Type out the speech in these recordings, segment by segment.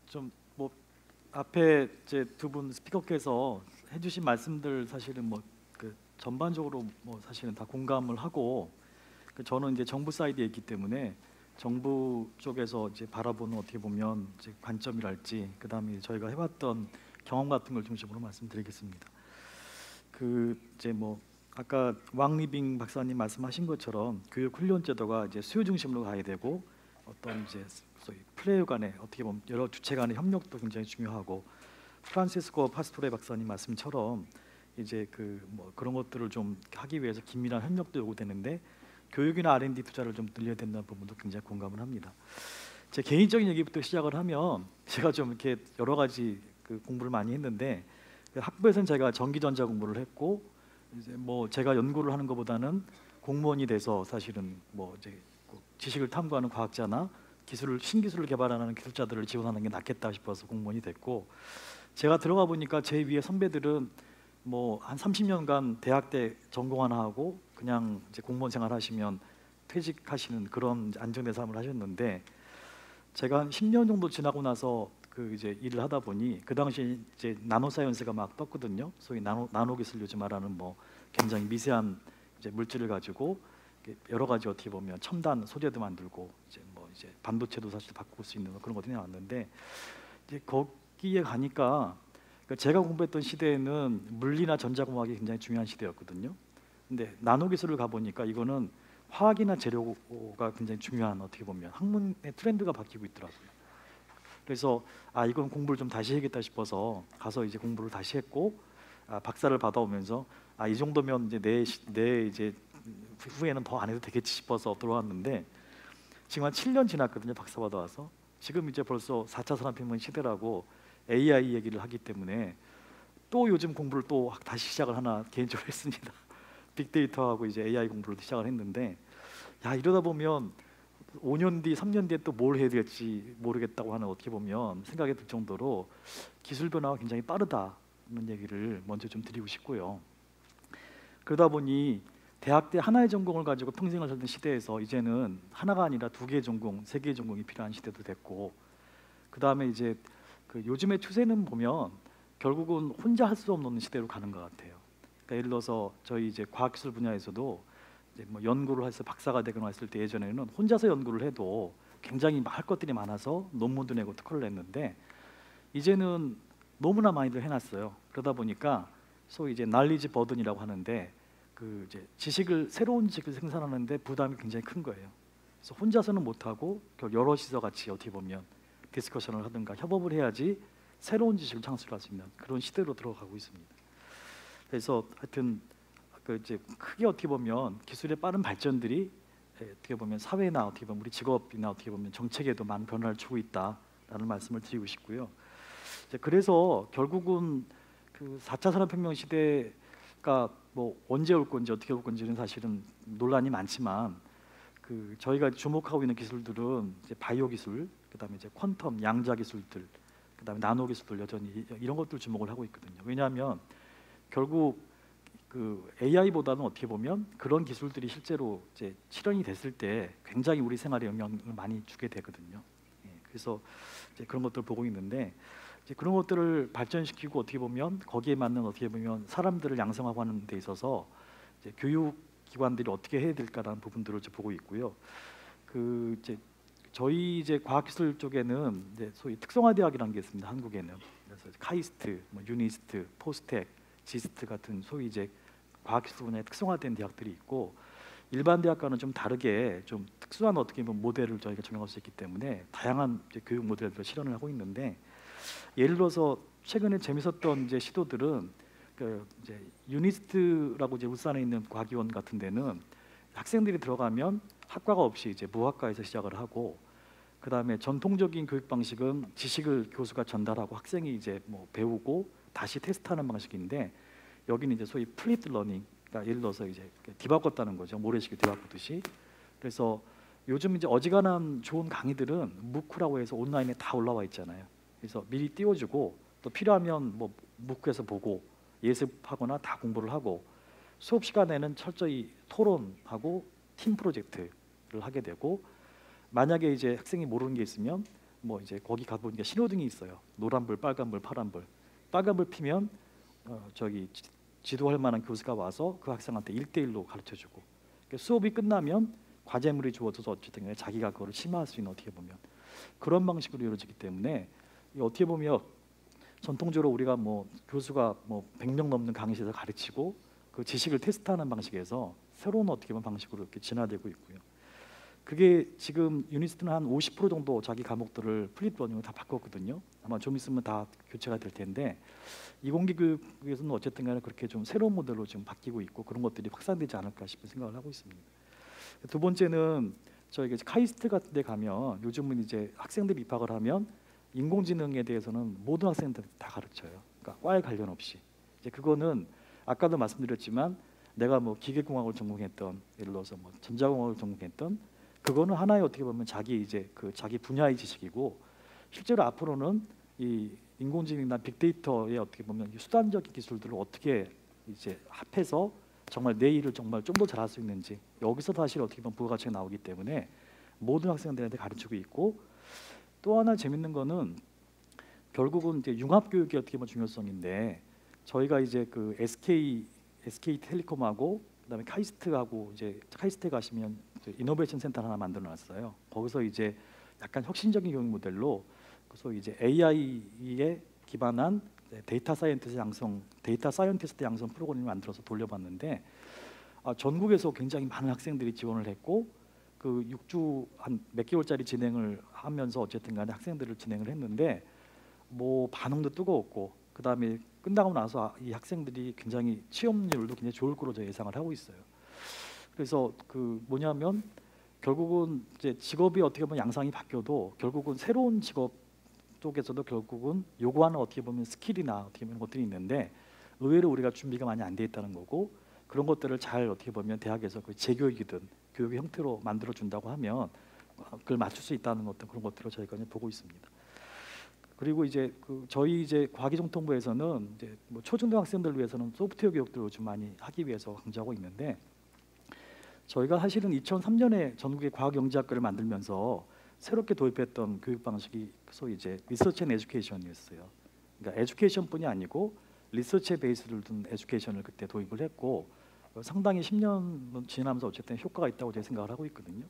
좀 뭐 앞에 이제 두 분 스피커께서 해주신 말씀들 사실은 뭐 그 전반적으로 뭐 사실은 다 공감을 하고 저는 이제 정부 사이드에 있기 때문에 정부 쪽에서 이제 바라보는 어떻게 보면 이제 관점이랄지 그다음에 저희가 해봤던 경험 같은 걸 중심으로 말씀드리겠습니다. 그 이제 뭐 아까 왕리빙 박사님 말씀하신 것처럼 교육 훈련 제도가 이제 수요 중심으로 가야 되고 어떤 이제 소위 플레이어 간의 어떻게 보면 여러 주체 간의 협력도 굉장히 중요하고 프란시스코 파스토레 박사님 말씀처럼 이제 그 뭐 그런 것들을 좀 하기 위해서 긴밀한 협력도 요구되는데 교육이나 R&D 투자를 좀 늘려야 된다는 부분도 굉장히 공감을 합니다. 제 개인적인 얘기부터 시작을 하면 제가 좀 이렇게 여러 가지 그 공부를 많이 했는데 학부에서는 제가 전기전자 공부를 했고 이제 뭐 제가 연구를 하는 것보다는 공무원이 돼서 사실은 뭐 이제 지식을 탐구하는 과학자나 기술을 신기술을 개발하는 기술자들을 지원하는 게 낫겠다 싶어서 공무원이 됐고 제가 들어가 보니까 제 위에 선배들은 뭐 한 30년간 대학 때 전공 하나 하고 그냥 이제 공무원 생활 하시면 퇴직하시는 그런 안정된 삶을 하셨는데 제가 한 10년 정도 지나고 나서 그 이제 일을 하다 보니 그 당시 이제 나노 사이언스가 막 떴거든요. 소위 나노 기술 요즘 말하는 뭐 굉장히 미세한 이제 물질을 가지고 여러 가지 어떻게 보면 첨단 소재도 만들고 이제 뭐 이제 반도체도 사실 바꿀 수 있는 그런 것들이 나왔는데 이제 거기에 가니까 그러니까 제가 공부했던 시대에는 물리나 전자공학이 굉장히 중요한 시대였거든요. 근데 나노 기술을 가 보니까 이거는 화학이나 재료가 굉장히 중요한 어떻게 보면 학문의 트렌드가 바뀌고 있더라고요. 그래서 아 이건 공부를 좀 다시 해야겠다 싶어서 가서 이제 공부를 다시 했고 박사를 받아오면서 아 이 정도면 이제 내 이제 후에는 더 안 해도 되겠지 싶어서 들어왔는데 지금 한 7년 지났거든요. 박사 받아와서 지금 이제 벌써 4차 산업혁명 시대라고 AI 얘기를 하기 때문에 또 요즘 공부를 또 다시 시작을 하나 개인적으로 했습니다. 빅데이터하고 이제 AI 공부를 시작을 했는데 야 이러다 보면 5년 뒤, 3년 뒤에 또 뭘 해야 될지 모르겠다고 하는 어떻게 보면 생각이 들 정도로 기술 변화가 굉장히 빠르다는 얘기를 먼저 좀 드리고 싶고요. 그러다 보니 대학 때 하나의 전공을 가지고 평생을 살던 시대에서 이제는 하나가 아니라 두 개의 전공, 세 개의 전공이 필요한 시대도 됐고 그 다음에 이제 그 요즘의 추세는 보면 결국은 혼자 할 수 없는 시대로 가는 것 같아요. 그러니까 예를 들어서 저희 이제 과학기술 분야에서도 이제 뭐 연구를 해서 박사가 되거나 했을 때 예전에는 혼자서 연구를 해도 굉장히 할 것들이 많아서 논문도 내고 특허를 냈는데 이제는 너무나 많이들 해놨어요. 그러다 보니까 소위 이제 날리지 버든이라고 하는데 그 이제 새로운 지식을 생산하는데 부담이 굉장히 큰 거예요. 그래서 혼자서는 못하고 여럿이서 같이 어떻게 보면 디스커션을 하든가 협업을 해야지 새로운 지식을 창출할 수 있는 그런 시대로 들어가고 있습니다. 그래서 하여튼 그 이제 크게 어떻게 보면 기술의 빠른 발전들이 어떻게 보면 사회나 어떻게 보면 우리 직업이나 어떻게 보면 정책에도 많은 변화를 주고 있다라는 말씀을 드리고 싶고요. 그래서 결국은 그 4차 산업혁명 시대가 뭐 언제 올 건지 어떻게 올 건지는 사실은 논란이 많지만 그 저희가 주목하고 있는 기술들은 이제 바이오 기술, 그다음에 이제 퀀텀 양자 기술들, 그다음에 나노 기술들 여전히 이런 것들 주목을 하고 있거든요. 왜냐하면 결국 그 AI보다는 어떻게 보면 그런 기술들이 실제로 이제 실현이 됐을 때 굉장히 우리 생활에 영향을 많이 주게 되거든요. 그래서 이제 그런 것들을 보고 있는데 이제 그런 것들을 발전시키고 어떻게 보면 거기에 맞는 어떻게 보면 사람들을 양성하고 하는 데 있어서 이제 교육 기관들이 어떻게 해야 될까라는 부분들을 이제 보고 있고요. 그 이제 저희 이제 과학기술 쪽에는 이제 소위 특성화 대학이라는 게 있습니다. 한국에는 그래서 카이스트, 뭐 유니스트, 포스텍, 지스트 같은 소위 이제 과학기술 분야에 특성화된 대학들이 있고 일반 대학과는 좀 다르게 좀 특수한 어떻게 보면 모델을 저희가 적용할 수 있기 때문에 다양한 이제 교육 모델들을 실현을 하고 있는데 예를 들어서 최근에 재밌었던 이제 시도들은 그 이제 유니스트라고 이제 울산에 있는 과기원 같은 데는 학생들이 들어가면 학과가 없이 이제 무학과에서 시작을 하고 그 다음에 전통적인 교육 방식은 지식을 교수가 전달하고 학생이 이제 뭐 배우고 다시 테스트하는 방식인데 여기는 이제 소위 플립드 러닝, 그러니까 예를 들어서 이제 뒤바꿨다는 거죠. 모래시계 뒤바꾸듯이. 그래서 요즘 이제 어지간한 좋은 강의들은 무크라고 해서 온라인에 다 올라와 있잖아요. 그래서 미리 띄워주고 또 필요하면 뭐 무크에서 보고 예습하거나 다 공부를 하고 수업 시간에는 철저히 토론하고 팀 프로젝트를 하게 되고 만약에 이제 학생이 모르는 게 있으면 뭐 이제 거기 가 보니까 신호등이 있어요. 노란불, 빨간불, 파란불. 빨간불 피면 저기 지도할 만한 교수가 와서 그 학생한테 1대1로 가르쳐주고, 그러니까 수업이 끝나면 과제물이 주어져서 어쨌든 간에 자기가 그거를 심화할 수 있는, 어떻게 보면 그런 방식으로 이루어지기 때문에 이 어떻게 보면 전통적으로 우리가 뭐 교수가 뭐 100명 넘는 강의실에서 가르치고 그 지식을 테스트하는 방식에서 새로운 어떻게 보면 방식으로 이렇게 진화되고 있고요. 그게 지금 유니스트는 한 50% 정도 자기 과목들을 플립 러닝으로 다 바꿨거든요. 아마 좀 있으면 다 교체가 될 텐데 이공계 교육에서는 어쨌든 간에 그렇게 좀 새로운 모델로 지금 바뀌고 있고 그런 것들이 확산되지 않을까 싶은 생각을 하고 있습니다. 두 번째는 저희가 카이스트 같은 데 가면 요즘은 이제 학생들이 입학을 하면 인공지능에 대해서는 모든 학생들한테 다 가르쳐요. 그러니까 과에 관련 없이. 이제 그거는 아까도 말씀드렸지만 내가 뭐 기계공학을 전공했던, 예를 들어서 뭐 전자공학을 전공했던, 그거는 하나의 어떻게 보면 자기 이제 그 자기 분야의 지식이고, 실제로 앞으로는 이 인공지능이나 빅데이터의 어떻게 보면 이 수단적인 기술들을 어떻게 이제 합해서 정말 내 일을 정말 좀 더 잘할 수 있는지, 여기서 사실 어떻게 보면 부가가치가 나오기 때문에 모든 학생들한테 가르치고 있고, 또 하나 재밌는 거는 결국은 이제 융합 교육의 어떻게 보면 중요성인데, 저희가 이제 그 SK텔레콤하고 그다음에 카이스트하고, 이제 카이스트에 가시면 이노베이션 센터 하나 만들어놨어요. 거기서 이제 약간 혁신적인 교육 모델로 소위 이제 AI에 기반한 데이터 사이언티스트 양성 프로그램을 만들어서 돌려봤는데, 전국에서 굉장히 많은 학생들이 지원을 했고, 그 6주 한 몇 개월짜리 진행을 하면서 어쨌든 간에 학생들을 진행을 했는데 뭐 반응도 뜨거웠고, 그 다음에 끝나고 나서 이 학생들이 굉장히 취업률도 굉장히 좋을 거로 저 예상을 하고 있어요. 그래서 그 뭐냐면 결국은 이제 직업이 어떻게 보면 양상이 바뀌어도 결국은 새로운 직업 쪽에서도 결국은 요구하는 어떻게 보면 스킬이나 어떻게 보면 것들이 있는데, 의외로 우리가 준비가 많이 안 돼 있다는 거고, 그런 것들을 잘 어떻게 보면 대학에서 그 재교육이든 교육의 형태로 만들어 준다고 하면 그걸 맞출 수 있다는 어떤 그런 것들을 저희가 보고 있습니다. 그리고 이제 그 저희 이제 과기정통부에서는 이제 뭐 초중등학생들 위해서는 소프트웨어 교육들을 좀 많이 하기 위해서 강조하고 있는데, 저희가 사실은 2003년에 전국의 과학영재학과를 만들면서 새롭게 도입했던 교육 방식이 소위 이제 리서치 앤 에듀케이션이었어요. 그러니까 에듀케이션뿐이 아니고 리서치에 베이스를 둔 에듀케이션을 그때 도입을 했고, 상당히 10년 지나면서 어쨌든 효과가 있다고 제가 생각을 하고 있거든요.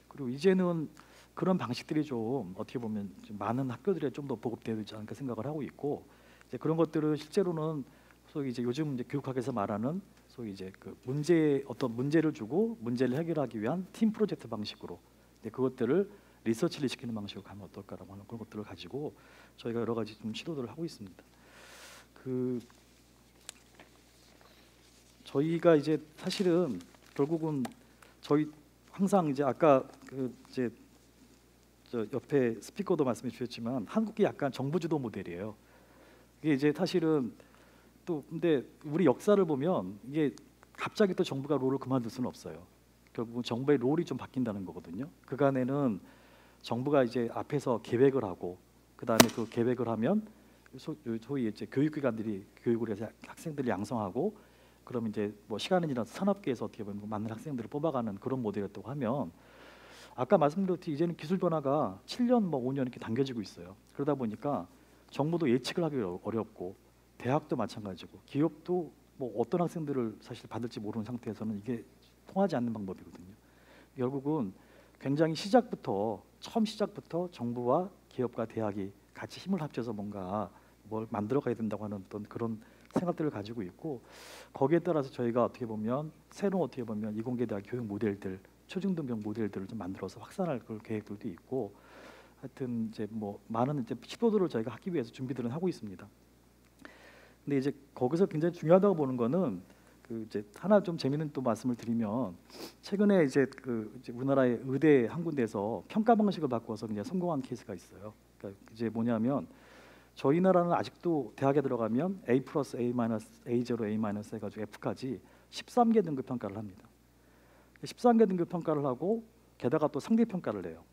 그리고 이제는 그런 방식들이 좀 어떻게 보면 좀 많은 학교들에 좀 더 보급되지 않을까 생각을 하고 있고, 이제 그런 것들을 실제로는 소위 이제 요즘 이제 교육학에서 말하는 소위 이제 그 어떤 문제를 주고 문제를 해결하기 위한 팀 프로젝트 방식으로 그것들을 리서치를 시키는 방식으로 가면 어떨까라고 하는 그런 것들을 가지고 저희가 여러 가지 좀 시도들을 하고 있습니다. 그 저희가 이제 사실은 결국은 저희 항상 이제 아까 그 이제 저 옆에 스피커도 말씀해 주셨지만 한국이 약간 정부 주도 모델이에요. 이게 이제 사실은 또 근데 우리 역사를 보면 이게 갑자기 또 정부가 롤을 그만둘 수는 없어요. 결국은 정부의 롤이 좀 바뀐다는 거거든요. 그간에는 정부가 이제 앞에서 계획을 하고, 그 다음에 그 계획을 하면 소위 이제 교육기관들이 교육을 해서 학생들을 양성하고, 그럼 이제 뭐 시간이 지나서 산업계에서 어떻게 보면 많은 학생들을 뽑아가는 그런 모델이었다고 하면, 아까 말씀드렸듯이 이제는 기술 변화가 7년 뭐 5년 이렇게 당겨지고 있어요. 그러다 보니까 정부도 예측을 하기 어렵고, 대학도 마찬가지고, 기업도 뭐 어떤 학생들을 사실 받을지 모르는 상태에서는 이게 통하지 않는 방법이거든요. 결국은 굉장히 처음 시작부터 정부와 기업과 대학이 같이 힘을 합쳐서 뭔가 뭘 만들어가야 된다고 하는 어떤 그런 생각들을 가지고 있고, 거기에 따라서 저희가 어떻게 보면 새로운 어떻게 보면 이공계 대학 교육 모델들, 초중등 교육 모델들을 좀 만들어서 확산할 그런 계획들도 있고, 하여튼 이제 뭐 많은 이제 시도들을 저희가 하기 위해서 준비들은 하고 있습니다. 근데 이제 거기서 굉장히 중요하다고 보는 거는 그 이제 하나 좀 재미있는 또 말씀을 드리면, 최근에 이제 그 이제 우리나라의 의대 한 군데에서 평가 방식을 바꿔서 그냥 성공한 케이스가 있어요. 그러니까 이제 뭐냐면 저희 나라는 아직도 대학에 들어가면 A 플러스 A 마이너스 A 제로 A 마이너스 해가지고 F까지 13개 등급 평가를 합니다. 13개 등급 평가를 하고 게다가 또 상대 평가를 해요.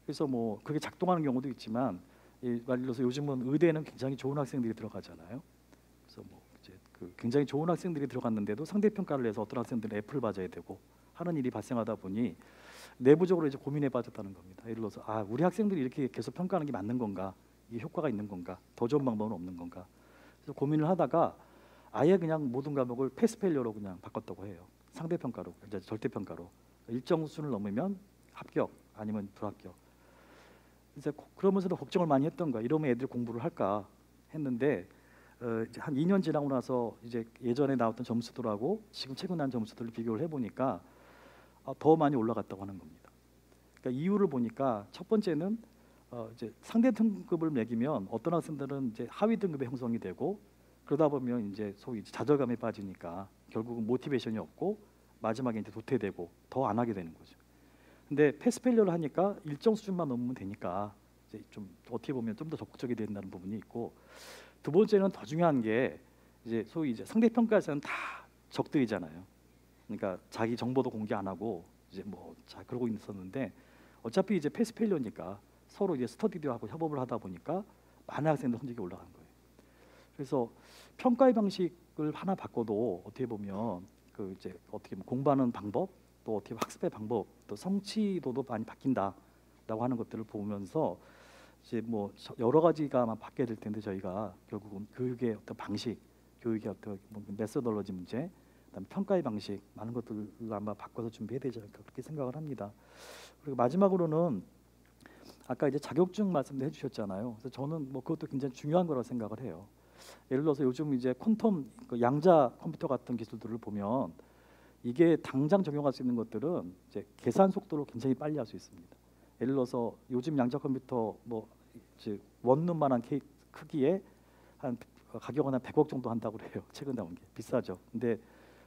그래서 뭐 그게 작동하는 경우도 있지만, 예를 들어서 요즘은 의대에는 굉장히 좋은 학생들이 들어가잖아요. 그래서 뭐 이제 그 굉장히 좋은 학생들이 들어갔는데도 상대 평가를 해서 어떤 학생들은 F를 받아야 되고 하는 일이 발생하다 보니 내부적으로 이제 고민해 봐줬다는 겁니다. 예를 들어서 우리 학생들이 이렇게 계속 평가하는 게 맞는 건가? 이게 효과가 있는 건가? 더 좋은 방법은 없는 건가? 그래서 고민을 하다가 아예 그냥 모든 과목을 패스페일러로 그냥 바꿨다고 해요. 상대 평가로, 이제 절대 평가로. 일정 수준을 넘으면 합격 아니면 불합격. 이제 그러면서도 걱정을 많이 했던 거야. 이러면 애들 공부를 할까 했는데 이제 한 2년 지나고 나서 이제 예전에 나왔던 점수들하고 지금 최근 난 점수들을 비교를 해보니까 더 많이 올라갔다고 하는 겁니다. 그러니까 이유를 보니까 첫 번째는 이제 상대 등급을 매기면 어떤 학생들은 이제 하위 등급의 형성이 되고 그러다 보면 이제 소위 좌절감에 빠지니까 결국은 모티베이션이 없고 마지막에 이제 도태되고 더 안 하게 되는 거죠. 근데 패스페일러를 하니까 일정 수준만 넘으면 되니까 이제 좀 어떻게 보면 좀 더 적극적이 된다는 부분이 있고, 두 번째는 더 중요한 게 이제 소위 이제 상대 평가에서는 다 적들이잖아요. 그러니까 자기 정보도 공개 안 하고 이제 그러고 있었는데 어차피 이제 패스페일러니까 서로 이제 스터디도 하고 협업을 하다 보니까 많은 학생들 성적이 올라간 거예요. 그래서 평가의 방식을 하나 바꿔도 어떻게 보면 그 이제 어떻게 보면 공부하는 방법 또 어떻게 학습의 방법 또 성취도도 많이 바뀐다라고 하는 것들을 보면서 이제 여러 가지가 아마 바뀌어야 될 텐데 저희가 결국은 교육의 어떤 방식, 교육의 어떤 메소돌로지 문제, 그다음에 평가의 방식 많은 것들을 아마 바꿔서 준비해야 되지 않을까 그렇게 생각을 합니다. 그리고 마지막으로는 아까 이제 자격증 말씀도 해주셨잖아요. 그래서 저는 그것도 굉장히 중요한 거라고 생각을 해요. 예를 들어서 요즘 이제 퀀텀 양자 컴퓨터 같은 기술들을 보면 이게 당장 적용할 수 있는 것들은 이제 계산 속도로 굉장히 빨리 할 수 있습니다. 예를 들어서 요즘 양자 컴퓨터 원룸만한 크기에 한 가격은 한 100억 정도 한다고 그래요. 최근 나온 게 비싸죠. 근데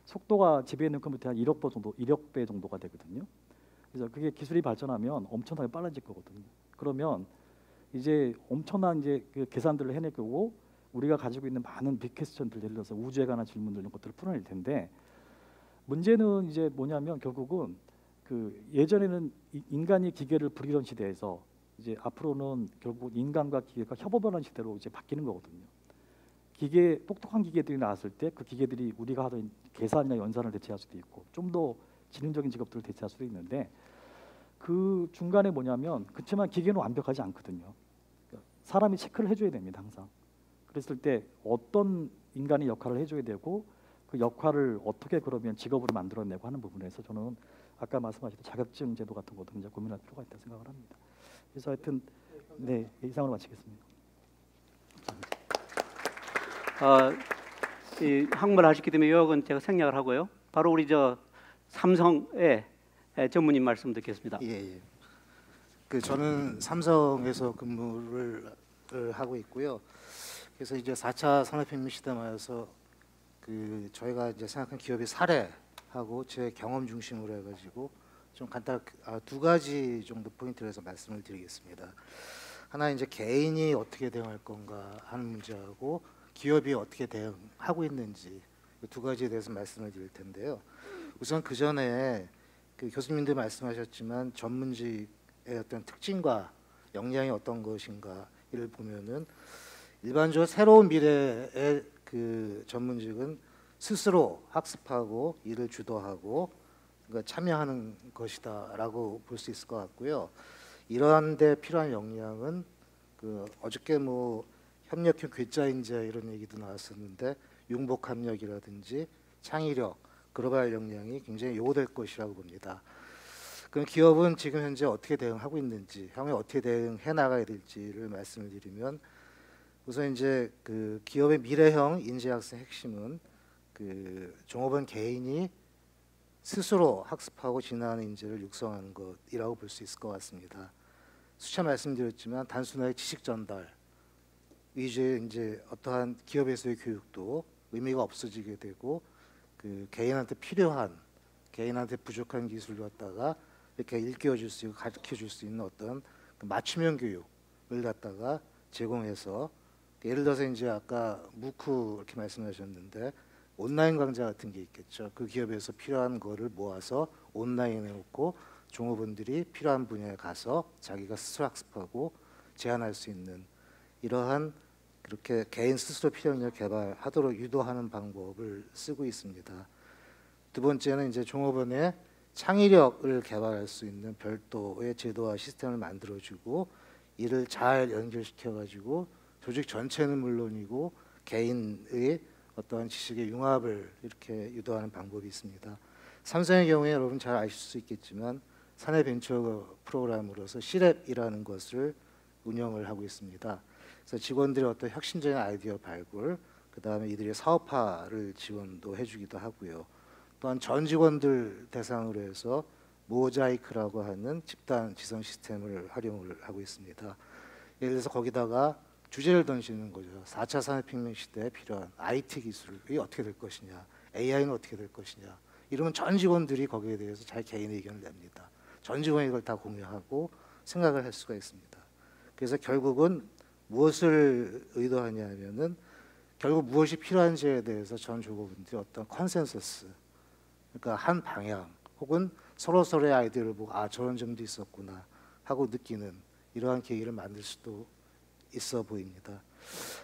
속도가 집에 있는 컴퓨터 한 1억 배 정도가 되거든요. 그래서 그게 기술이 발전하면 엄청나게 빨라질 거거든요. 그러면 이제 엄청난 이제 그 계산들을 해낼 거고 우리가 가지고 있는 많은 빅퀘스천들 예를 들어서 우주에 관한 질문들 이런 것들을 풀어낼 텐데 문제는 이제 뭐냐면 결국은 그 예전에는 인간이 기계를 부리던 시대에서 이제 앞으로는 결국 인간과 기계가 협업하는 시대로 이제 바뀌는 거거든요. 똑똑한 기계들이 나왔을 때 그 기계들이 우리가 하던 계산이나 연산을 대체할 수도 있고 좀 더 지능적인 직업들을 대체할 수도 있는데 그 중간에 뭐냐면 그렇지만 기계는 완벽하지 않거든요. 그러니까 사람이 체크를 해줘야 됩니다 항상. 그랬을 때 어떤 인간의 역할을 해줘야 되고 그 역할을 어떻게 그러면 직업으로 만들어내고 하는 부분에서 저는 아까 말씀하셨던 자격증 제도 같은 것도 굉장히 고민할 필요가 있다고 생각을 합니다. 그래서 하여튼 네 이상으로 마치겠습니다. 이 한국말 하셨기 때문에 요약은 제가 생략을 하고요. 바로 우리 삼성의 전무님 말씀 듣겠습니다. 예. 저는 삼성에서 근무를 하고 있고요. 그래서 이제 4차 산업혁명 시대마에서 저희가 이제 생각한 기업의 사례하고 제 경험 중심으로 해가지고 좀 간단히 두 가지 정도 포인트를 해서 말씀을 드리겠습니다. 하나 이제 개인이 어떻게 대응할 건가 하는 문제하고 기업이 어떻게 대응하고 있는지 두 가지에 대해서 말씀을 드릴 텐데요. 우선 그 전에 교수님들 말씀하셨지만 전문직의 어떤 특징과 역량이 어떤 것인가를 보면은 일반적으로 새로운 미래의 그 전문직은 스스로 학습하고 일을 주도하고 그러니까 참여하는 것이다라고 볼 수 있을 것 같고요. 이러한 데 필요한 역량은 어저께 협력형 괴짜인재 이런 얘기도 나왔었는데 융복 협력이라든지 창의력, 글로벌 역량이 굉장히 요구될 것이라고 봅니다. 그럼 기업은 지금 현재 어떻게 대응하고 있는지, 향후에 어떻게 대응해 나가야 될지를 말씀을 드리면 우선 이제 그 기업의 미래형 인재학습의 핵심은 종업원 개인이 스스로 학습하고 진화하는 인재를 육성하는 것이라고 볼 수 있을 것 같습니다. 수차 말씀드렸지만 단순하게 지식 전달 위주의 이제 어떠한 기업에서의 교육도 의미가 없어지게 되고 개인한테 필요한 개인한테 부족한 기술을 갖다가 이렇게 일깨워줄 수 있고 가르쳐줄 수 있는 어떤 맞춤형 교육을 갖다가 제공해서 예를 들어서 이제 아까 무크 이렇게 말씀하셨는데 온라인 강좌 같은 게 있겠죠. 그 기업에서 필요한 거를 모아서 온라인에 놓고 종업원들이 필요한 분야에 가서 자기가 스스로 학습하고 제안할 수 있는 이러한 그렇게 개인 스스로 필요능력 개발하도록 유도하는 방법을 쓰고 있습니다. 두 번째는 이제 종업원의 창의력을 개발할 수 있는 별도의 제도와 시스템을 만들어주고 이를 잘 연결시켜가지고 조직 전체는 물론이고 개인의 어떠한 지식의 융합을 이렇게 유도하는 방법이 있습니다. 삼성의 경우에 여러분 잘 아실 수 있겠지만 사내 벤처 프로그램으로서 시랩이라는 것을 운영을 하고 있습니다. 그래서 직원들의 어떤 혁신적인 아이디어 발굴, 그 다음에 이들의 사업화를 지원도 해주기도 하고요. 또한 전 직원들 대상으로 해서 모자이크라고 하는 집단 지성 시스템을 활용을 하고 있습니다. 예를 들어서 거기다가 주제를 던지는 거죠. 4차 산업혁명 시대에 필요한 IT 기술이 어떻게 될 것이냐, AI는 어떻게 될 것이냐. 이러면 전 직원들이 거기에 대해서 잘 개인의 의견을 냅니다. 전 직원이 이걸 다 공유하고 생각을 할 수가 있습니다. 그래서 결국은 무엇을 의도하냐면은 결국 무엇이 필요한지에 대해서 전 조직원들이 어떤 컨센서스, 그러니까 한 방향 혹은 서로의 아이디어를 보고 아 저런 점도 있었구나 하고 느끼는 이러한 계기를 만들 수도 있어 보입니다.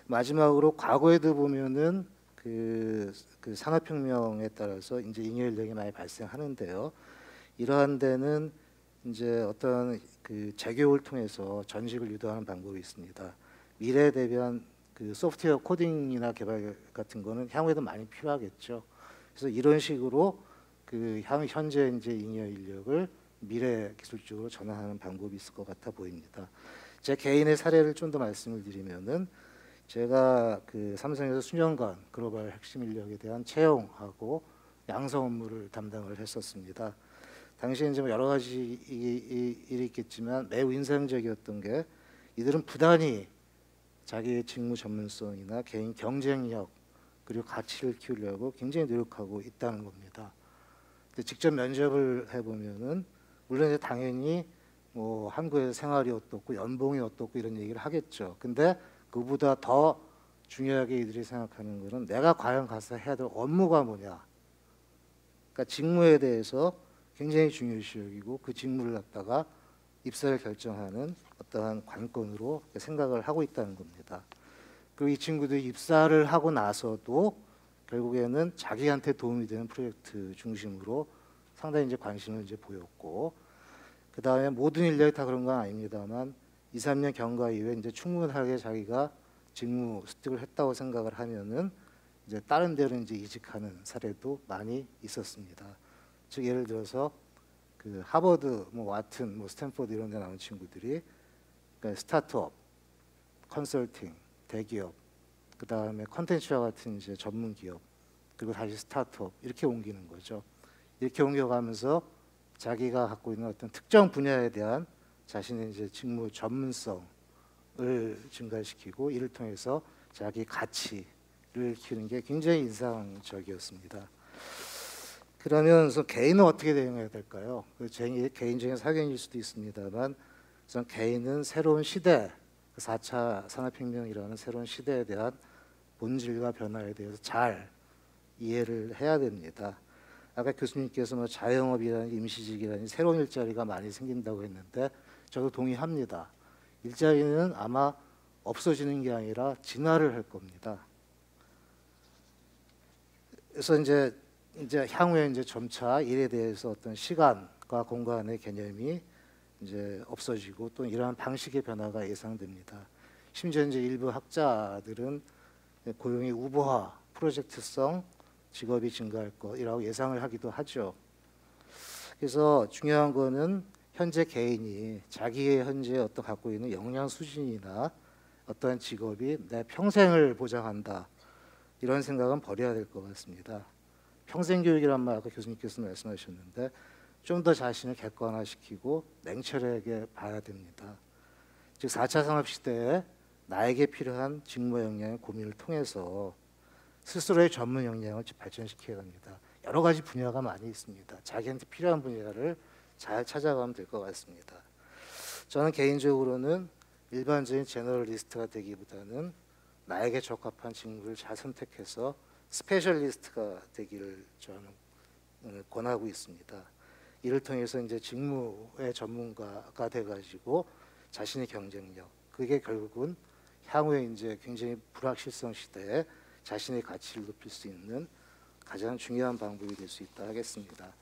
마지막으로 과거에도 보면은 그 산업혁명에 따라서 이제 잉여 인력이 많이 발생하는데요. 이러한 데는 이제 어떤 그 재교육을 통해서 전직을 유도하는 방법이 있습니다. 미래에 대비한 그 소프트웨어 코딩이나 개발 같은 거는 향후에도 많이 필요하겠죠. 그래서 이런 식으로 그 현재 이제 잉여 인력을 미래 기술적으로 전환하는 방법이 있을 것 같아 보입니다. 제 개인의 사례를 좀 더 말씀을 드리면은 제가 그 삼성에서 수년간 글로벌 핵심 인력에 대한 채용하고 양성 업무를 담당을 했었습니다. 당시에 이제 뭐 여러 가지 일이 있겠지만 매우 인상적이었던 게 이들은 부단히 자기의 직무 전문성이나 개인 경쟁력 그리고 가치를 키우려고 굉장히 노력하고 있다는 겁니다. 근데 직접 면접을 해보면은 물론 이제 당연히 뭐 한국의 생활이 어떻고 연봉이 어떻고 이런 얘기를 하겠죠. 근데 그보다 더 중요하게 이들이 생각하는 것은 내가 과연 가서 해야 될 업무가 뭐냐. 그러니까 직무에 대해서 굉장히 중요시 여기고 그 직무를 갖다가 입사를 결정하는 어떠한 관건으로 생각을 하고 있다는 겁니다. 그리고 이 친구들이 입사를 하고 나서도 결국에는 자기한테 도움이 되는 프로젝트 중심으로 상당히 이제 관심을 이제 보였고, 그 다음에 모든 인력이 다 그런 건 아닙니다만 2, 3년 경과 이후에 이제 충분하게 자기가 직무 습득을 했다고 생각을 하면은 이제 다른 데로 이제 이직하는 사례도 많이 있었습니다. 즉 예를 들어서 그 하버드, 뭐 와튼, 뭐 스탠포드 이런 데 나온 친구들이 그러니까 스타트업, 컨설팅, 대기업, 그 다음에 컨텐츠와 같은 이제 전문 기업, 그리고 다시 스타트업 이렇게 옮기는 거죠. 이렇게 옮겨가면서 자기가 갖고 있는 어떤 특정 분야에 대한 자신의 이제 직무 전문성을 증가시키고 이를 통해서 자기 가치를 키우는 게 굉장히 인상적이었습니다. 그러면서 개인은 어떻게 대응해야 될까요? 제 개인적인 사견일 수도 있습니다만 우선 개인은 새로운 시대, 4차 산업혁명이라는 새로운 시대에 대한 본질과 변화에 대해서 잘 이해를 해야 됩니다. 아까 교수님께서 뭐 자영업이라는 임시직이라는 새로운 일자리가 많이 생긴다고 했는데 저도 동의합니다. 일자리는 아마 없어지는 게 아니라 진화를 할 겁니다. 그래서 이제 향후에 이제 점차 일에 대해서 어떤 시간과 공간의 개념이 이제 없어지고 또 이러한 방식의 변화가 예상됩니다. 심지어 이제 일부 학자들은 고용의 우보화, 프로젝트성 직업이 증가할 것이라고 예상을 하기도 하죠. 그래서 중요한 거는 현재 개인이 자기의 현재 어떤 갖고 있는 역량 수준이나 어떠한 직업이 내 평생을 보장한다 이런 생각은 버려야 될 것 같습니다. 평생 교육이란 말 아까 교수님께서 말씀하셨는데 좀 더 자신을 객관화시키고 냉철하게 봐야 됩니다. 즉 4차 산업 시대에 나에게 필요한 직무 역량의 고민을 통해서 스스로의 전문 역량을 발전시켜야 합니다. 여러 가지 분야가 많이 있습니다. 자기한테 필요한 분야를 잘 찾아가면 될 것 같습니다. 저는 개인적으로는 일반적인 제너럴리스트가 되기보다는 나에게 적합한 직무를 잘 선택해서 스페셜리스트가 되기를 저는 권하고 있습니다. 이를 통해서 이제 직무의 전문가가 돼가지고 자신의 경쟁력, 그게 결국은 향후에 이제 굉장히 불확실성 시대에 자신의 가치를 높일 수 있는 가장 중요한 방법이 될 수 있다 하겠습니다.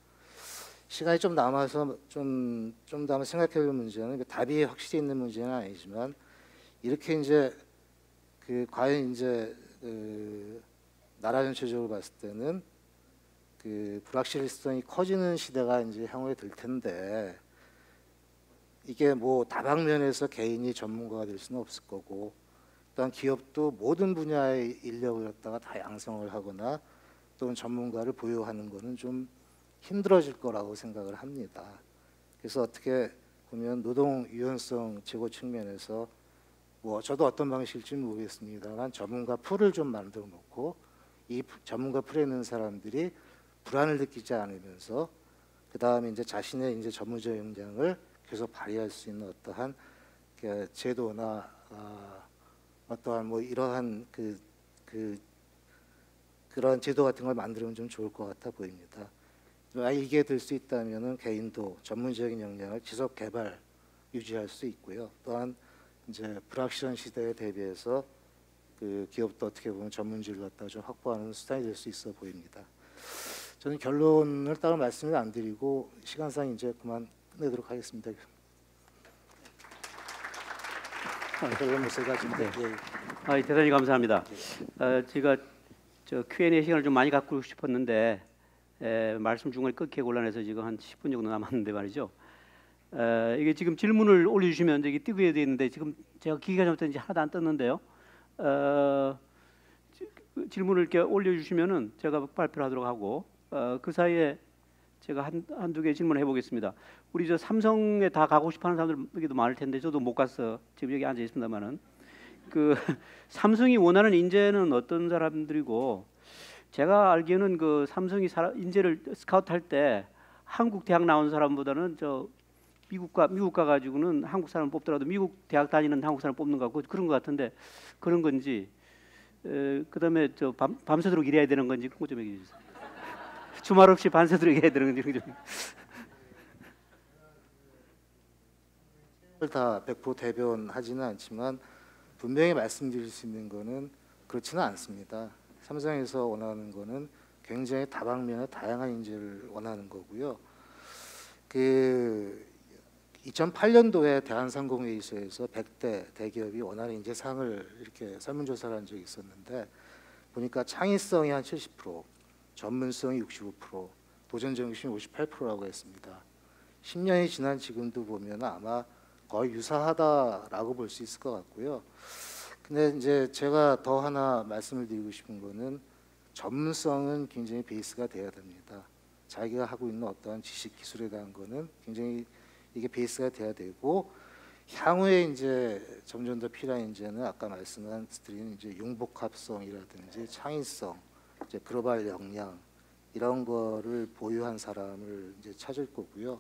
시간이 좀 남아서 좀 더 한번 생각해볼 문제는 답이 확실히 있는 문제는 아니지만 이렇게 이제 과연 이제 나라 전체적으로 봤을 때는 불확실성이 커지는 시대가 이제 향후에 될 텐데 이게 뭐 다방면에서 개인이 전문가가 될 수는 없을 거고 또한 기업도 모든 분야의 인력을 갖다가 다 양성을 하거나 또는 전문가를 보유하는 거는 좀 힘들어질 거라고 생각을 합니다. 그래서 어떻게 보면 노동 유연성 제고 측면에서 뭐 저도 어떤 방식일지 모르겠습니다만 전문가 풀을 좀 만들어 놓고 이 전문가 풀에 있는 사람들이 불안을 느끼지 않으면서 그 다음에 이제 자신의 이제 전문적 역량을 계속 발휘할 수 있는 어떠한 제도나 어떠한 뭐 이러한 그런 제도 같은 걸 만들면 좀 좋을 것 같아 보입니다. 이게 될 수 있다면은 개인도 전문적인 역량을 지속 개발 유지할 수 있고요. 또한 이제 불확실한 시대에 대비해서 기업도 어떻게 보면 전문직을 갖다 좀 확보하는 수단이 될 수 있어 보입니다. 저는 결론을 따로 말씀을 안 드리고 시간상 이제 그만 끝내도록 하겠습니다. 결론 못 써가지고. 네. 대단히 감사합니다. 제가 Q&A 시간을 좀 많이 갖고 싶었는데 말씀 중간에 끊기 곤란해서 지금 한 10분 정도 남았는데 말이죠. 이게 지금 질문을 올려주시면 이게 뜨게 돼 있는데 지금 제가 기기가 잘못된지 하나도 안 떴는데요. 질문을 이렇게 올려주시면은 제가 발표를 하도록 하고 그 사이에 제가 한두 개 질문을 해보겠습니다. 우리 삼성에 다 가고 싶어하는 사람들도 많을 텐데 저도 못 가서 지금 여기 앉아 있습니다만은 삼성이 원하는 인재는 어떤 사람들이고 제가 알기에는 삼성이 인재를 스카우트할 때 한국 대학 나온 사람보다는 미국 가 가지고는 한국 사람 뽑더라도 미국 대학 다니는 한국 사람 뽑는 거 같고 그런 것 같은데 그런 건지 그다음에 밤새도록 일해야 되는 건지 그런 거 좀 얘기해 주세요. 주말 없이 밤새도록 일해야 되는 건지 좀. 다 100% 대변하지는 않지만 분명히 말씀드릴 수 있는 거는 그렇지는 않습니다. 삼성에서 원하는 거는 굉장히 다방면의 다양한 인재를 원하는 거고요. 2008년도에 대한상공회의소에서 100대 대기업이 원하는 인재상을 이렇게 설문조사를 한 적이 있었는데 보니까 창의성이 한 70%, 전문성이 65%, 도전 정신이 58%라고 했습니다. 10년이 지난 지금도 보면 아마 거의 유사하다라고 볼 수 있을 것 같고요. 근데 이제 제가 더 하나 말씀을 드리고 싶은 거는 전문성은 굉장히 베이스가 돼야 됩니다. 자기가 하고 있는 어떠한 지식 기술에 대한 거는 굉장히 이게 베이스가 돼야 되고 향후에 이제 점점 더 필요한 인재는 아까 말씀드린 이제 융복합성이라든지 창의성, 이제 글로벌 역량 이런 거를 보유한 사람을 이제 찾을 거고요.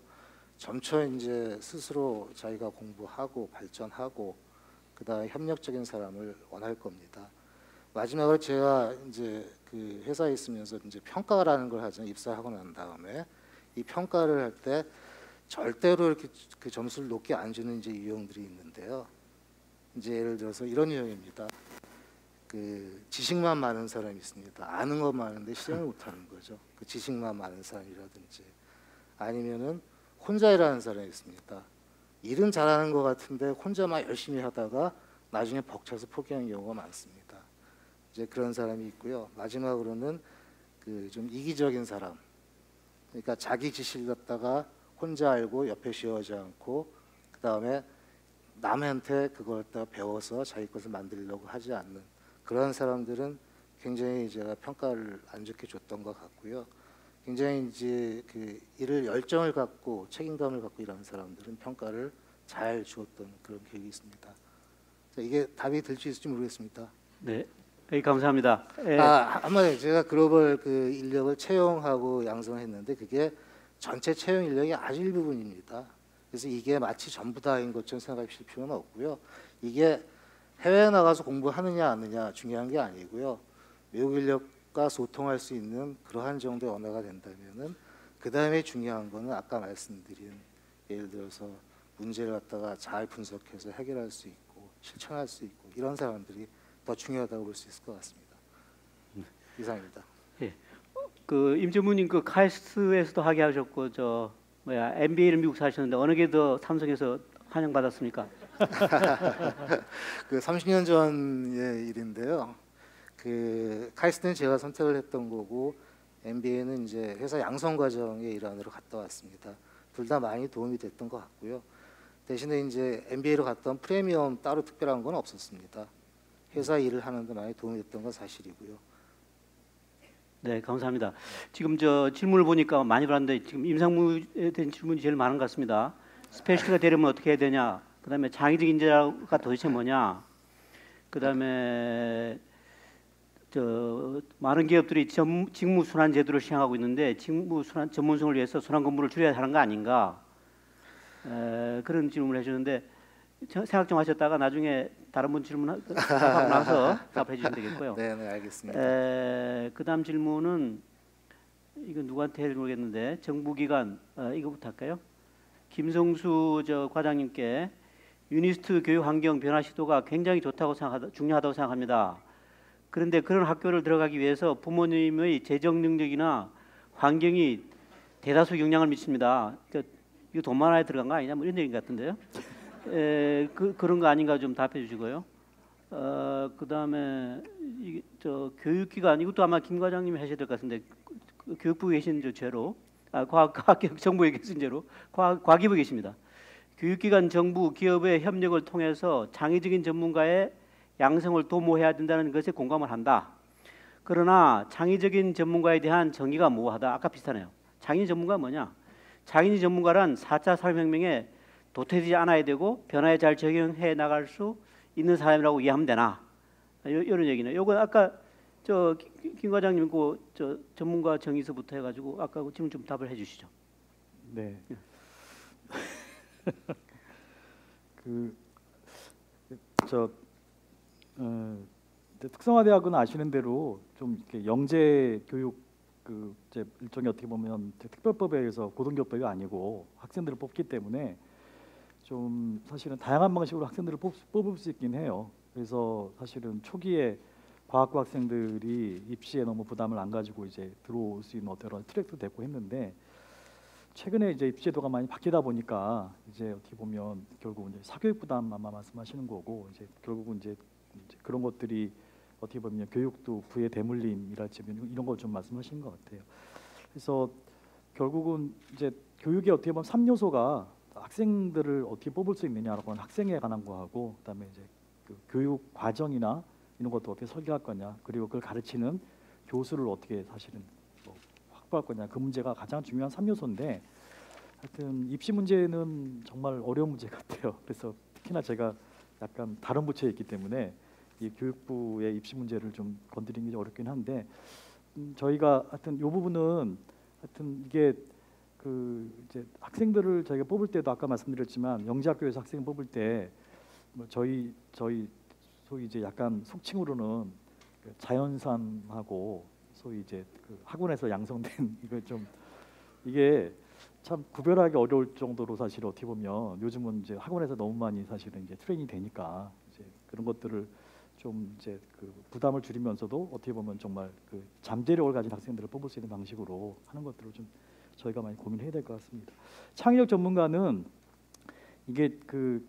점차 이제 스스로 자기가 공부하고 발전하고 그다음에 협력적인 사람을 원할 겁니다. 마지막으로 제가 이제 회사에 있으면서 이제 평가라는 걸 하잖아요. 입사하고 난 다음에 이 평가를 할 때 절대로 이렇게 점수를 높게 안 주는 이제 유형들이 있는데요. 이제 예를 들어서 이런 유형입니다. 지식만 많은 사람이 있습니다. 아는 건 많은데 실행을 못하는 거죠. 지식만 많은 사람이라든지 아니면은 혼자 일하는 사람이 있습니다. 일은 잘하는 것 같은데 혼자만 열심히 하다가 나중에 벅차서 포기하는 경우가 많습니다. 이제 그런 사람이 있고요. 마지막으로는 좀 이기적인 사람. 그러니까 자기 지식을 갖다가 혼자 알고 옆에 쉬어오지 않고 그 다음에 남한테 그걸 갖다 배워서 자기 것을 만들려고 하지 않는 그런 사람들은 굉장히 제가 평가를 안 좋게 줬던 것 같고요. 굉장히 이제 일을 열정을 갖고 책임감을 갖고 일하는 사람들은 평가를 잘 주었던 그런 기억이 있습니다. 이게 답이 될 수 있을지 모르겠습니다. 네, 감사합니다. 한마디로 제가 글로벌 인력을 채용하고 양성했는데 그게 전체 채용 인력이 아주 일부분입니다. 그래서 이게 마치 전부 다인 것처럼 생각하실 필요는 없고요. 이게 해외에 나가서 공부하느냐 안 하느냐 중요한 게 아니고요. 외국 인력과 소통할 수 있는 그러한 정도의 언어가 된다면은 그 다음에 중요한 거는 아까 말씀드린 예를 들어서 문제를 갖다가 잘 분석해서 해결할 수 있고 실천할 수 있고 이런 사람들이 더 중요하다고 볼 수 있을 것 같습니다. 이상입니다. 예. 임재무님 카이스트에서도 하게 하셨고 MBA를 미국 사셨는데 어느 게 더 삼성에서 환영받았습니까? 그 30년 전의 일인데요. 그 카이스트는 제가 선택을 했던 거고 MBA는 이제 회사 양성 과정의 일환으로 갔다 왔습니다. 둘 다 많이 도움이 됐던 것 같고요. 대신에 이제 MBA로 갔던 프리미엄 따로 특별한 건 없었습니다. 회사 일을 하는데 많이 도움이 됐던 건 사실이고요. 네, 감사합니다. 지금 저 질문을 보니까 많이 받았는데 지금 임상무에 대한 질문이 제일 많은 것 같습니다. 스페셜리스트가 되려면 어떻게 해야 되냐? 그다음에 창의적 인재가 도대체 뭐냐? 그다음에 저 많은 기업들이 직무 순환 제도를 시행하고 있는데 직무 순환 전문성을 위해서 순환 근무를 줄여야 하는 거 아닌가? 그런 질문을 해주는데 생각 좀 하셨다가 나중에 다른 분 질문하고 나서 답해 주시면 되겠고요. 네, 네, 알겠습니다. 그다음 질문은 이건 누구한테 해야 모르겠는데 정부기관 이거부터 할까요? 김성수 저 과장님께 유니스트 교육 환경 변화 시도가 굉장히 중요하다고 생각합니다. 그런데 그런 학교를 들어가기 위해서 부모님의 재정 능력이나 환경이 대다수 영향을 미칩니다. 그러니까 이거 돈 많아야 들어간 거 아니냐? 뭐 이런 얘기 같은데요. 그런 거 아닌가 좀 답해 주시고요. 그다음에 저 교육기관 이것도 아마 김 과장님이 하셔야 될 것 같은데 교육부에 계신 저 죄로 정부에 계신 죄로 과기부에 계십니다. 교육기관, 정부, 기업의 협력을 통해서 창의적인 전문가의 양성을 도모해야 된다는 것에 공감을 한다. 그러나 창의적인 전문가에 대한 정의가 모호하다. 아까 비슷하네요. 창의 전문가 뭐냐? 창의 전문가란 4차 산업혁명에 도태되지 않아야 되고 변화에 잘 적용해 나갈 수 있는 사람이라고 이해하면 되나? 이런 얘기네. 요건 아까 저 김 과장님 저 전문가 정의서부터 해가지고 아까 지금 좀 답을 해주시죠. 네. 특성화대학은 아시는 대로 좀 이렇게 영재 교육 이제 일종의 어떻게 보면 특별법에 의해서 고등교법이 아니고 학생들을 뽑기 때문에 좀 사실은 다양한 방식으로 학생들을 뽑을 수 있긴 해요. 그래서 사실은 초기에 과학부 학생들이 입시에 너무 부담을 안 가지고 이제 들어올 수 있는 어떤 트랙도 됐고 했는데 최근에 이제 입시제도가 많이 바뀌다 보니까 이제 어떻게 보면 결국 이제 사교육 부담 아마 말씀하시는 거고 이제 결국은 이제 그런 것들이 어떻게 보면 교육도 부의 대물림이랄지 이런 거 좀 말씀하시는 것 같아요. 그래서 결국은 이제 교육의 어떻게 보면 3요소가 학생들을 어떻게 뽑을 수 있느냐라고 하는 학생에 관한 거하고 그다음에 이제 그 교육 과정이나 이런 것도 어떻게 설계할 거냐 그리고 그걸 가르치는 교수를 어떻게 사실은 뭐 확보할 거냐 그 문제가 가장 중요한 3요소인데 하여튼 입시 문제는 정말 어려운 문제 같아요. 그래서 특히나 제가 약간 다른 부처에 있기 때문에 이 교육부의 입시 문제를 좀 건드리는 게 어렵긴 한데 저희가 하여튼 이 부분은 하여튼 이게 이제 학생들을 저희가 뽑을 때도 아까 말씀드렸지만 영재학교에서 학생 뽑을 때 뭐 저희 소위 이제 약간 속칭으로는 자연산하고 소위 이제 학원에서 양성된 이게 참 구별하기 어려울 정도로 사실 어떻게 보면 요즘은 이제 학원에서 너무 많이 사실은 이제 트레이닝 되니까 이제 그런 것들을 좀 이제 부담을 줄이면서도 어떻게 보면 정말 잠재력을 가진 학생들을 뽑을 수 있는 방식으로 하는 것들을 좀 저희가 많이 고민해야 될 것 같습니다. 창의력 전문가는 이게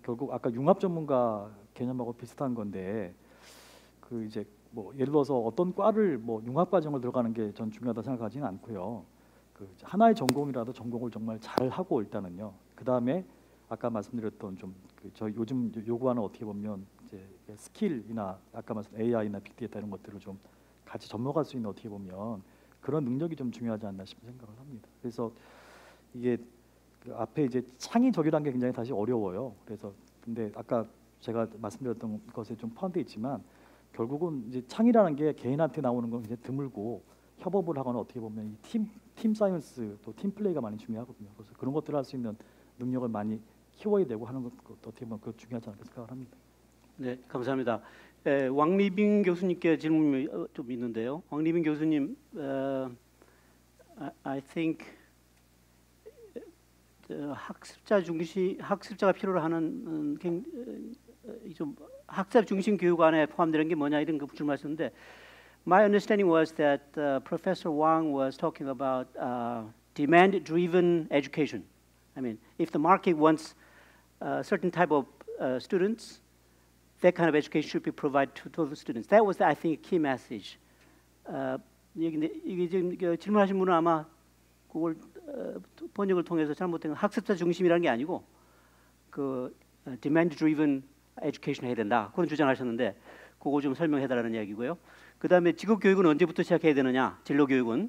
결국 아까 융합 전문가 개념하고 비슷한 건데 이제 뭐 예를 들어서 어떤 과를 뭐 융합 과정을 들어가는 게 전 중요하다 생각하지는 않고요. 하나의 전공이라도 전공을 정말 잘 하고 일단은요. 그 다음에 아까 말씀드렸던 좀 저희 요즘 요구하는 어떻게 보면 이제 스킬이나 아까 말씀 AI나 빅데이터 이런 것들을 좀 같이 접목할 수 있는 어떻게 보면 그런 능력이 좀 중요하지 않나 싶은 생각을 합니다. 그래서 이게 앞에 이제 창의적이라는 게 굉장히 사실 어려워요. 그래서 근데 아까 제가 말씀드렸던 것에 좀 포함되어 있지만 결국은 이제 창의라는 게 개인한테 나오는 건 굉장히 드물고 협업을 하거나 어떻게 보면 이 팀 사이언스 또 팀 플레이가 많이 중요하거든요. 그래서 그런 것들을 할 수 있는 능력을 많이 키워야 되고 하는 것도 어떻게 보면 그거 중요하지 않을까 생각을 합니다. 네, 감사합니다. 왕리빙 교수님께 질문이 좀 있는데요. 왕리빙 교수님, I think 학습자가 필요로 하는 좀 학습 중심 교육 안에 포함되는 게 뭐냐 이런 거 질문하셨는데, my understanding was that Professor Wang was talking about demand-driven education. I mean, if the market wants a certain type of students, that kind of education should be provided to those students. That was, I think, a key message. 이게 지금 질문하신 분은 아마 그걸 번역을 통해서 잘못된 학습자 중심이라는 게 아니고 그 demand-driven education 해야 된다 그런 주장하셨는데 그거 좀 설명해달라는 이야기고요. 그 다음에 직업 교육은 언제부터 시작해야 되느냐? 진로 교육은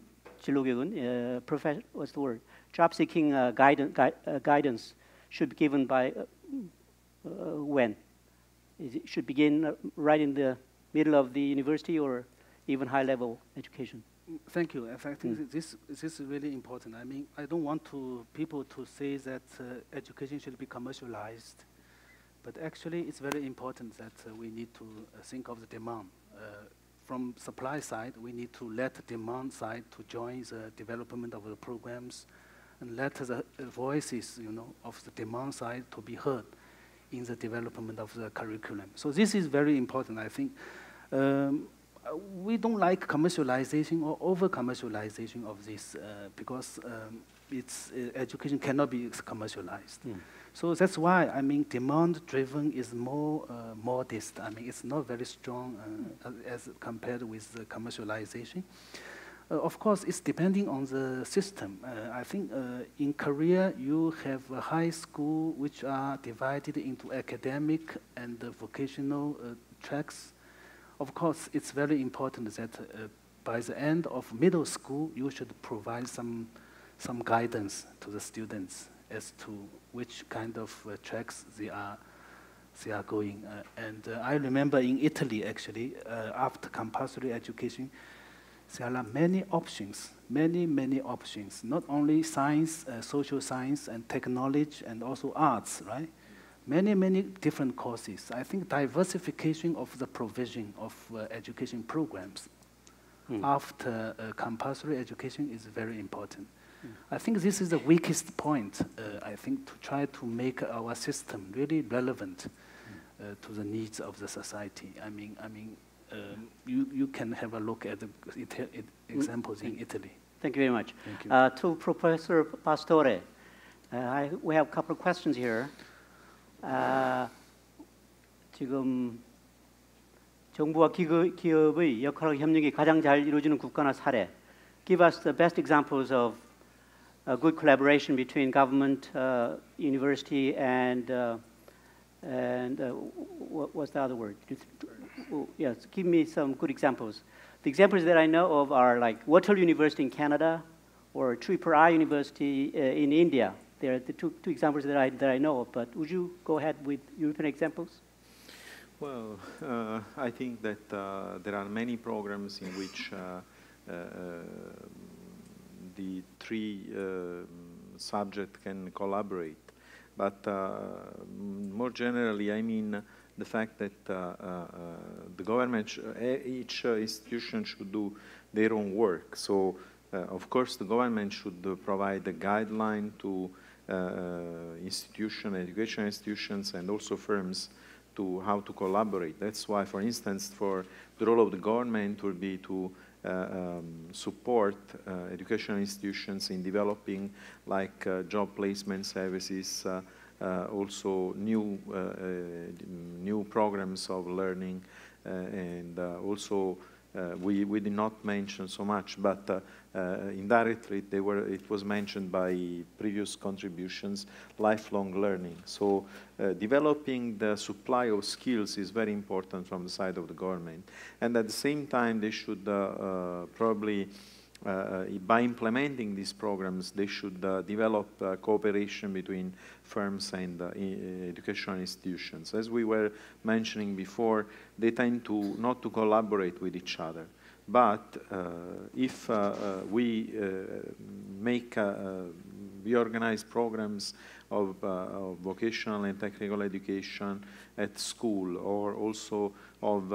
what's the word? Job seeking guidance should be given by when? It should begin right in the middle of the university or even high-level education. Thank you. I think this is really important. I mean, I don't want people to say that education should be commercialized, but actually it's very important that we need to think of the demand. From supply side, we need to let the demand side to join the development of the programs, and let the voices, of the demand side to be heard in the development of the curriculum. So this is very important, I think. We don't like commercialization or over-commercialization of this because education cannot be commercialized. So that's why, I mean, demand-driven is more modest. I mean, it's not very strong as compared with the commercialization. Of course, it's depending on the system. I think in Korea, you have a high school which are divided into academic and vocational tracks. Of course, it's very important that by the end of middle school, you should provide some guidance to the students as to which kind of tracks they are going. And I remember in Italy, actually, after compulsory education, there are many options, many options. Not only science, social science, and technology, and also arts, right? Many different courses. I think diversification of the provision of education programs after compulsory education is very important. I think this is the weakest point, I think, to try to make our system really relevant to the needs of the society. I mean, you can have a look at the examples in Italy. Thank you very much. Thank you. To Professor Pastore, we have a couple of questions here. 지금 정부와 기업의 역할과 협력이 가장 잘 이루어지는 국가나 사례. Give us the best examples of good collaboration between government, university, and what's the other word? Yes, give me some good examples. The examples that I know of are like Waterloo University in Canada or Tripura University in India. They are the two examples that I know of, but would you go ahead with European examples? Well, I think that there are many programs in which the three subjects can collaborate. But more generally, I mean the fact that the government, each institution should do their own work. So, of course, the government should provide a guideline to education institutions, and also firms to how to collaborate. That's why, for instance, for the role of the government will be to support educational institutions in developing like job placement services, also new programs of learning, and also we did not mention so much, but indirectly it was mentioned by previous contributions, lifelong learning. So developing the supply of skills is very important from the side of the government. And at the same time, they should probably, by implementing these programs, they should develop cooperation between firms and educational institutions. As we were mentioning before, they tend to not to collaborate with each other. But if we organize programs of vocational and technical education at school, or also of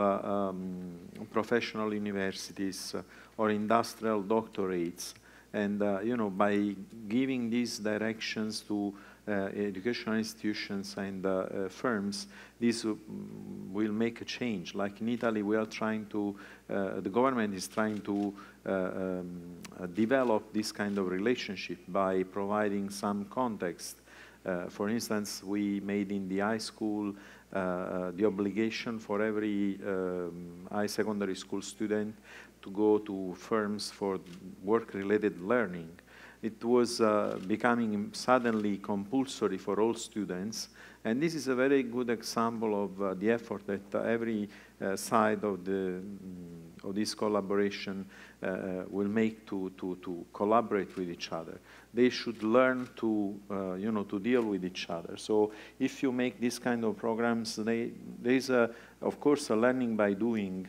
professional universities or industrial doctorates, And you know, by giving these directions to educational institutions and firms, this will make a change. Like in Italy, we are trying to, the government is trying to develop this kind of relationship by providing some context. For instance, we made in the high school the obligation for every high secondary school student to go to firms for work-related learning. It was becoming suddenly compulsory for all students, and this is a very good example of the effort that every side of this collaboration will make to collaborate with each other. They should learn to, you know, to deal with each other. So if you make this kind of programs, there is, of course, a learning by doing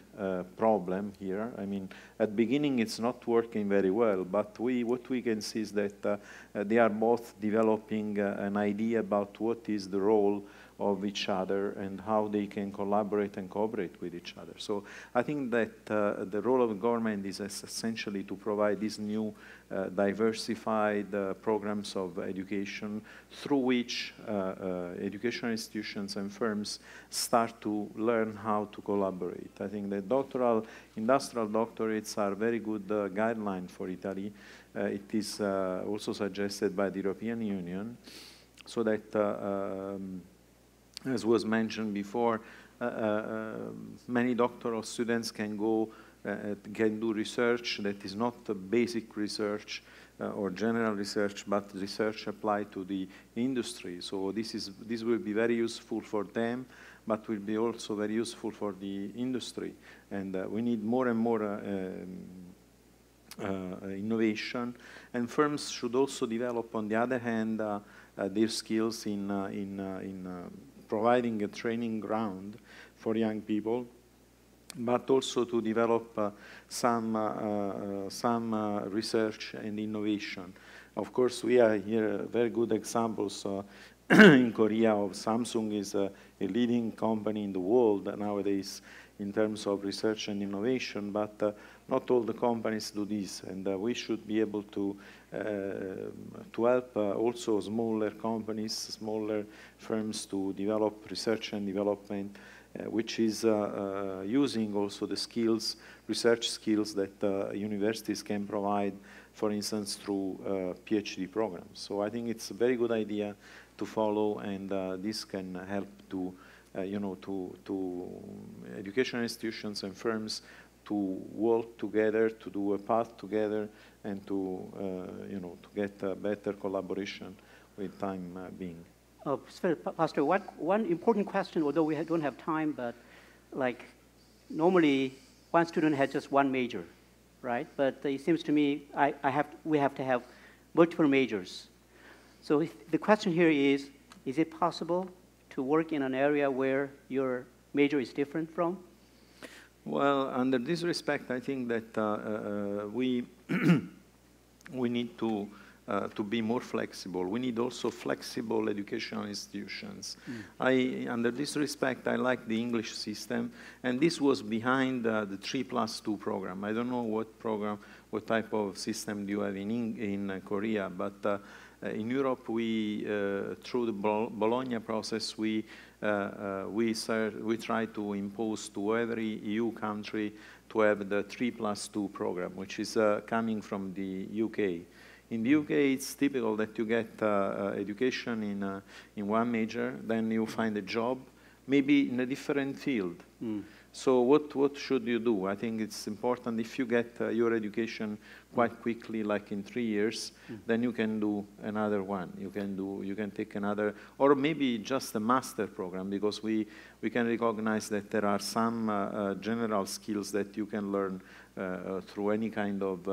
problem here. I mean, at the beginning, it's not working very well, but what we can see is that they are both developing an idea about what is the role of each other and how they can collaborate and cooperate with each other. So I think that the role of the government is essentially to provide these new diversified programs of education through which educational institutions and firms start to learn how to collaborate. I think that industrial doctorates are a very good guideline for Italy. It is also suggested by the European Union, so that as was mentioned before, many doctoral students can go, can do research that is not basic research or general research, but research applied to the industry. So this will be very useful for them, but will be also very useful for the industry. And we need more and more innovation. And firms should also develop, on the other hand, their skills in providing a training ground for young people, but also to develop some research and innovation. Of course, we are here very good examples in Korea of Samsung is a leading company in the world nowadays in terms of research and innovation, but not all the companies do this, and we should be able to help also smaller companies, smaller firms to develop research and development, which is using also the skills, research skills that universities can provide, for instance, through PhD programs. So I think it's a very good idea to follow, and this can help to, you know, to educational institutions and firms to work together, to do a path together, and to, you know, to get a better collaboration with time being. Pastor, one important question, although we don't have time, but like normally one student has just one major, right? But it seems to me we have to have multiple majors. So the question here is it possible to work in an area where your major is different from? Well, under this respect, I think that we need to be more flexible. We need also flexible educational institutions. Under this respect, I like the English system, and this was behind the 3+2 program. I don't know what type of system do you have in Korea, but in Europe, we through the Bologna process, we try to impose to every EU country to have the 3+2 program, which is coming from the UK. In the UK, it's typical that you get education in one major, then you find a job, maybe in a different field. So what should you do? I think it's important if you get your education quite quickly, like in 3 years, then you can do another one. You can take another, or maybe just a master program, because we can recognize that there are some general skills that you can learn through any kind of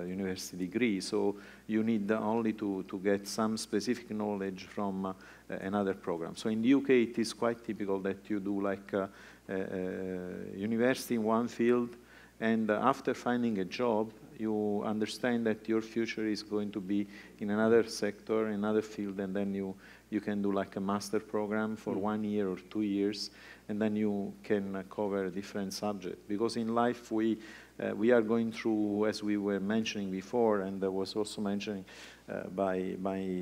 university degree. So you need only to get some specific knowledge from another program. So in the UK, it is quite typical that you do like university in one field, and after finding a job, you understand that your future is going to be in another sector, another field, and then you can do like a master program for 1 year or 2 years, and then you can cover a different subject. Because in life, we we are going through, as we were mentioning before, and there was also mentioning by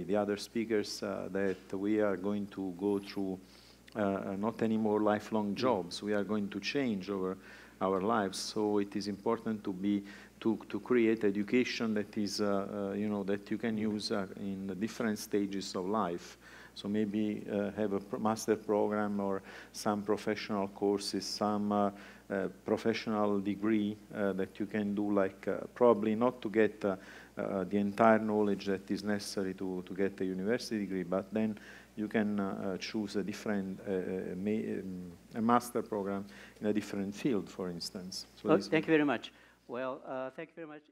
the other speakers, that we are going to go through not anymore lifelong jobs. We are going to change over our lives. So it is important to create education that is, that you can use in the different stages of life. So maybe have a master program or some professional courses, some professional degree that you can do, like probably not to get the entire knowledge that is necessary to get a university degree, but then you can choose a different a master program in a different field, for instance. So Thank you very much. Well, thank you very much.